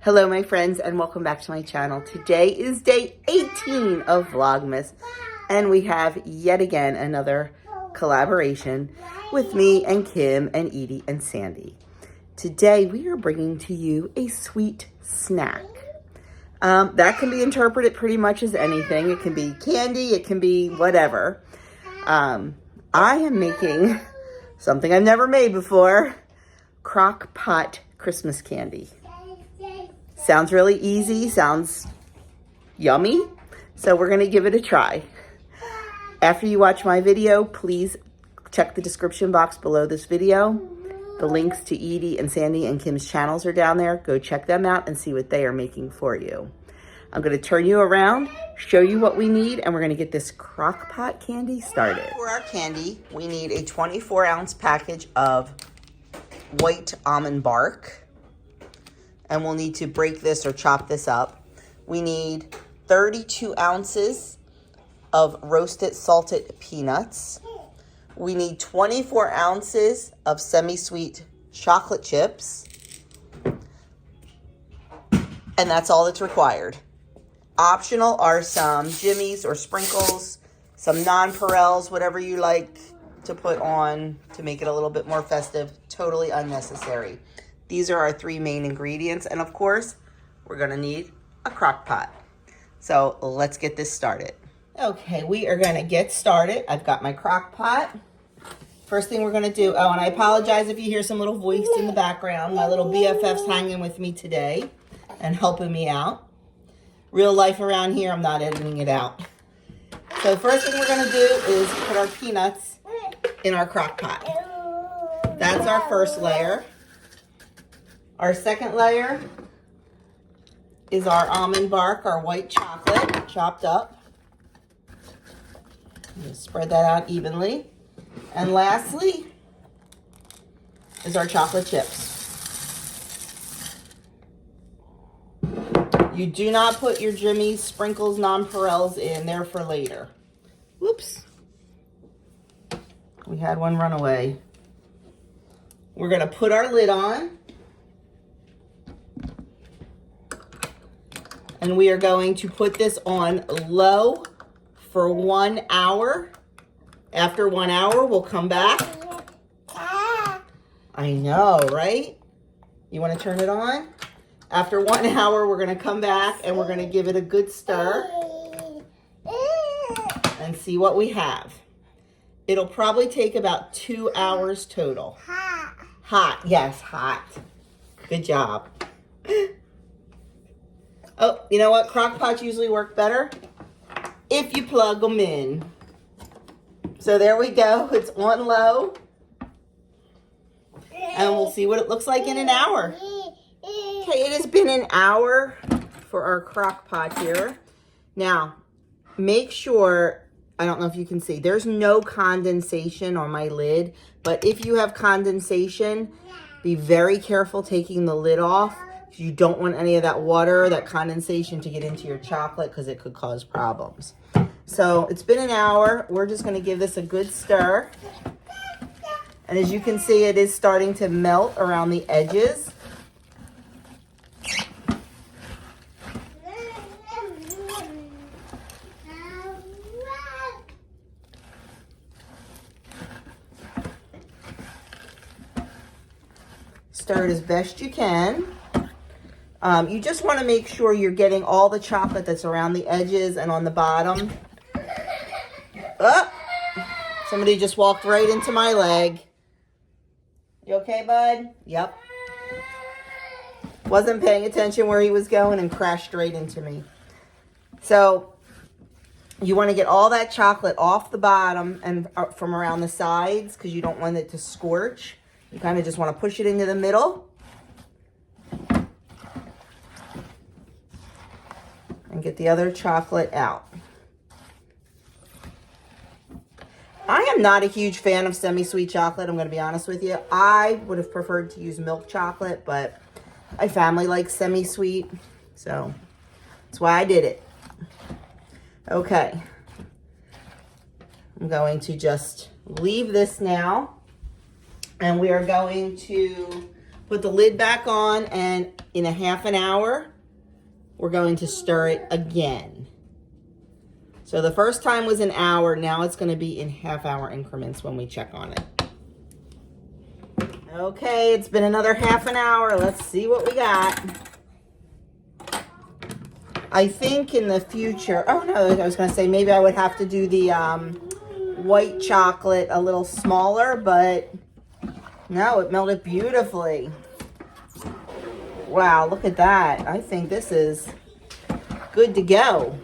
Hello my friends and welcome back to my channel. Today is day 18 of Vlogmas and we have yet again another collaboration with me and Kim and Edie and Sandy. Today we are bringing to you a sweet snack. That can be interpreted pretty much as anything. It can be candy, it can be whatever. I am making something I've never made before, CROCKPOT Christmas candy. Sounds really easy, sounds yummy, so we're gonna give it a try. After you watch my video, please check the description box below this video. The links to Edie and Sandy and Kim's channels are down there. Go check them out and see what they are making for you. I'm gonna turn you around, show you what we need, and we're gonna get this CROCKPOT candy started. For our candy, we need a 24-ounce package of white almond bark. And we'll need to break this or chop this up. We need 32 ounces of roasted salted peanuts. We need 24 ounces of semi-sweet chocolate chips. And that's all that's required. Optional are some jimmies or sprinkles, some nonpareils, whatever you like to put on to make it a little bit more festive. Totally unnecessary. These are our three main ingredients. And of course, we're gonna need a crock pot. So let's get this started. Okay, we are gonna get started. I've got my crock pot. First thing we're gonna do, oh, and I apologize if you hear some little voice in the background. My little BFF's hanging with me today and helping me out. Real life around here, I'm not editing it out. So the first thing we're gonna do is put our peanuts in our crock pot. That's our first layer. Our second layer is our almond bark, our white chocolate, chopped up. Just spread that out evenly. And lastly is our chocolate chips. You do not put your jimmies, sprinkles, nonpareils in there for later. Whoops. We had one run away. We're gonna put our lid on. And we are going to put this on low for 1 hour. After 1 hour, we'll come back. I know, right? You want to turn it on? After 1 hour, we're going to come back and we're going to give it a good stir and see what we have. It'll probably take about 2 hours total. Hot. Hot, yes, hot. Good job. Oh, you know what? Crock pots usually work better if you plug them in. So there we go. It's on low. And we'll see what it looks like in an hour. Okay, it has been an hour for our crock pot here. Now, make sure, I don't know if you can see, there's no condensation on my lid. But if you have condensation, be very careful taking the lid off. You don't want any of that water, that condensation to get into your chocolate because it could cause problems. So it's been an hour. We're just going to give this a good stir. And as you can see, it is starting to melt around the edges. Stir it as best you can. You just want to make sure you're getting all the chocolate that's around the edges and on the bottom. Oh, somebody just walked right into my leg. You okay, bud? Yep. Wasn't paying attention where he was going and crashed right into me. So you want to get all that chocolate off the bottom and from around the sides because you don't want it to scorch. You kind of just want to push it into the middle. And get the other chocolate out. I am not a huge fan of semi-sweet chocolate, I'm going to be honest with you. I would have preferred to use milk chocolate, but my family likes semi-sweet, so that's why I did it. Okay. I'm going to just leave this now, and we are going to Put the lid back on, and in a half an hour, we're going to stir it again. So the first time was an hour. Now it's going to be in half-hour increments when we check on it. Okay, it's been another half an hour. Let's see what we got. I think in the future, oh no, I was going to say maybe I would have to do the white chocolate a little smaller, but no, it melted beautifully. Wow, look at that. I think this is good to go.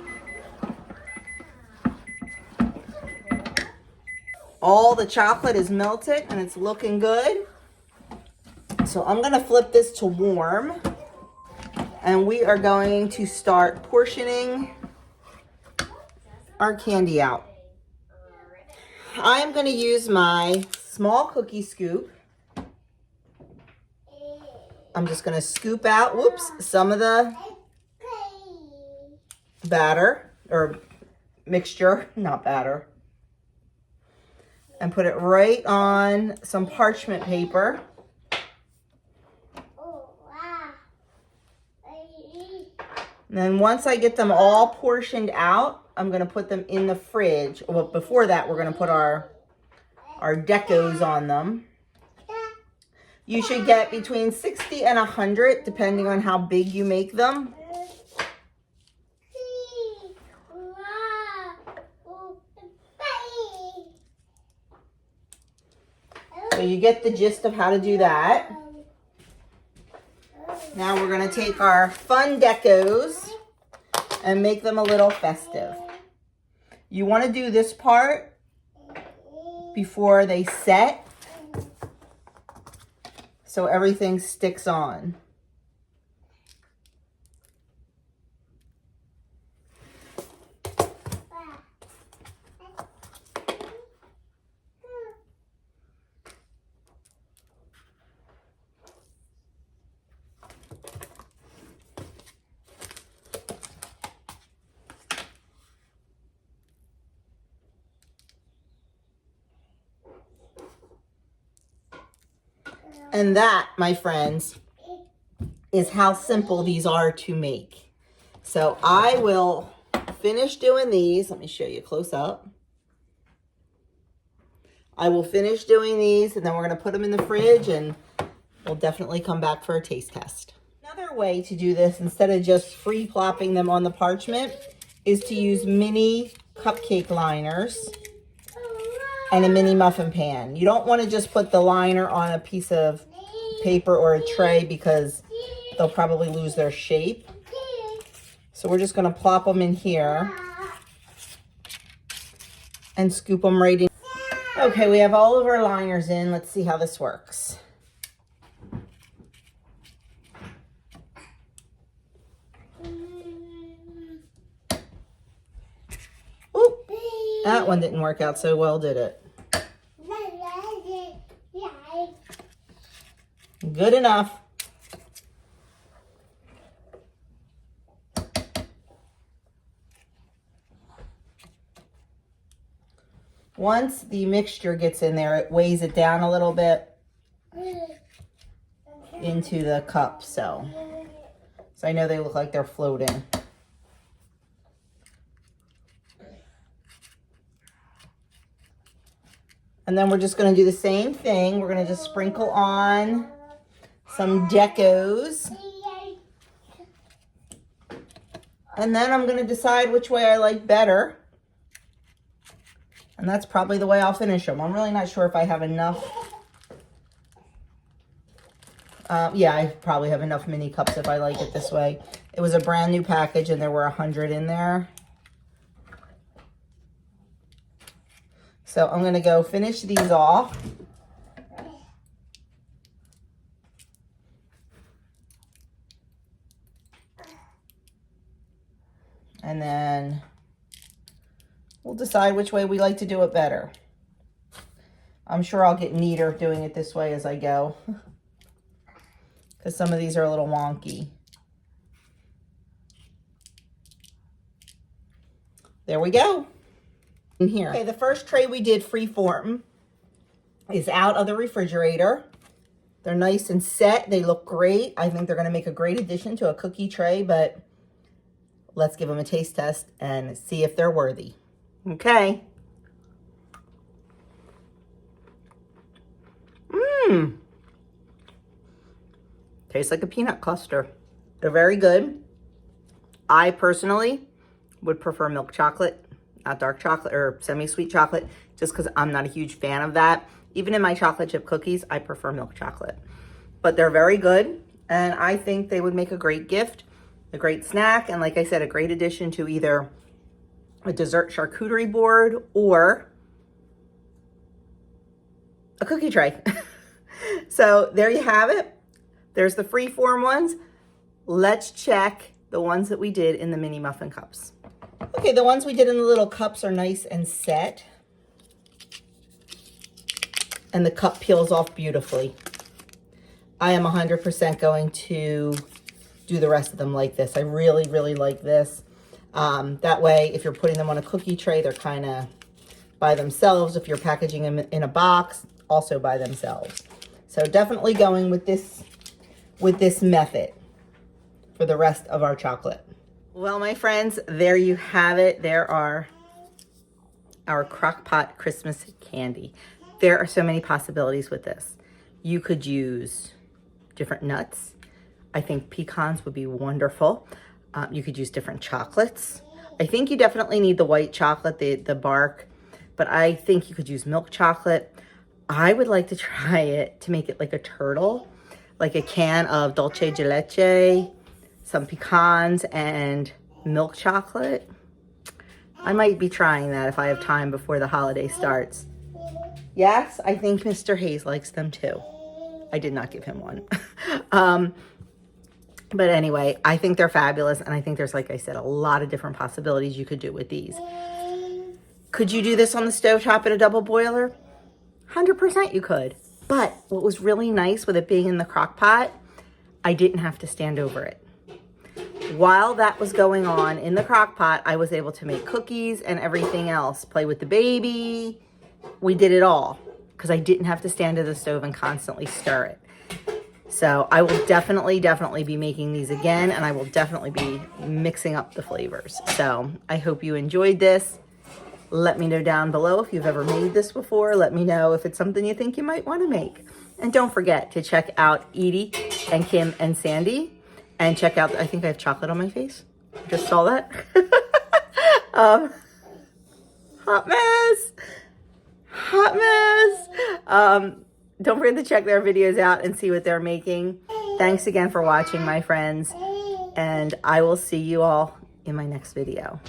All the chocolate is melted and it's looking good. So I'm going to flip this to warm, and we are going to start portioning our candy out. I am going to use my small cookie scoop. I'm just going to scoop out, whoops, some of the batter or mixture, not batter, and put it right on some parchment paper. And then once I get them all portioned out, I'm going to put them in the fridge. Well, before that, we're going to put our decos on them. You should get between 60 and 100, depending on how big you make them. So you get the gist of how to do that. Now we're going to take our fun decos and make them a little festive. You want to do this part before they set, so everything sticks on. And that, my friends, is how simple these are to make. So I will finish doing these. Let me show you close up. I will finish doing these, and then we're going to put them in the fridge, and we'll definitely come back for a taste test. Another way to do this, instead of just free plopping them on the parchment, is to use mini cupcake liners and a mini muffin pan. You don't want to just put the liner on a piece of paper or a tray because they'll probably lose their shape. So we're just going to plop them in here and scoop them right in. Okay, we have all of our liners in. Let's see how this works. Oop, that one didn't work out so well, did it? Good enough. Once the mixture gets in there, it weighs it down a little bit into the cup. So I know they look like they're floating. And then we're just going to do the same thing. We're going to just sprinkle on some decos. And then I'm going to decide which way I like better. And that's probably the way I'll finish them. I'm really not sure if I have enough. Yeah, I probably have enough mini cups if I like it this way. It was a brand new package and there were 100 in there. So I'm going to go finish these off. And then we'll decide which way we like to do it better. I'm sure I'll get neater doing it this way as I go, because some of these are a little wonky. There we go. In here. Okay, the first tray we did freeform is out of the refrigerator. They're nice and set. They look great. I think they're going to make a great addition to a cookie tray, but let's give them a taste test and see if they're worthy. Okay. Tastes like a peanut cluster. They're very good. I personally would prefer milk chocolate, not dark chocolate or semi-sweet chocolate, just because I'm not a huge fan of that. Even in my chocolate chip cookies, I prefer milk chocolate. But they're very good, and I think they would make a great gift, a great snack, and like I said, a great addition to either a dessert charcuterie board or a cookie tray. So there you have it. There's the free-form ones. Let's check the ones that we did in the mini muffin cups. Okay, the ones we did in the little cups are nice and set. And the cup peels off beautifully. I am 100% going to do the rest of them like this. I really, really like this. That way, if you're putting them on a cookie tray, they're kind of by themselves. If you're packaging them in a box, also by themselves. So definitely going with this method for the rest of our chocolate. Well, my friends, there you have it. There are our Crock-Pot Christmas candy. There are so many possibilities with this. You could use different nuts. I think pecans would be wonderful. You could use different chocolates. I think you definitely need the white chocolate, the bark, but I think you could use milk chocolate. I would like to try it to make it like a turtle, like a can of dulce de leche, some pecans, and milk chocolate. I might be trying that if I have time before the holiday starts. Yes, I think Mr. Hayes likes them too. I did not give him one. But anyway, I think they're fabulous. And I think there's, like I said, a lot of different possibilities you could do with these. Could you do this on the stovetop in a double boiler? 100% you could. But what was really nice with it being in the crock pot, I didn't have to stand over it. While that was going on in the crock pot, I was able to make cookies and everything else. Play with the baby. We did it all because I didn't have to stand at the stove and constantly stir it. So I will definitely be making these again, and I will definitely be mixing up the flavors. So I hope you enjoyed this. Let me know down below if you've ever made this before. Let me know if it's something you think you might want to make. And don't forget to check out Edie and Kim and Sandy. And check out, I think I have chocolate on my face. Just saw that. Hot mess. Hot mess. Don't forget to check their videos out and see what they're making. Thanks again for watching, my friends. And I will see you all in my next video.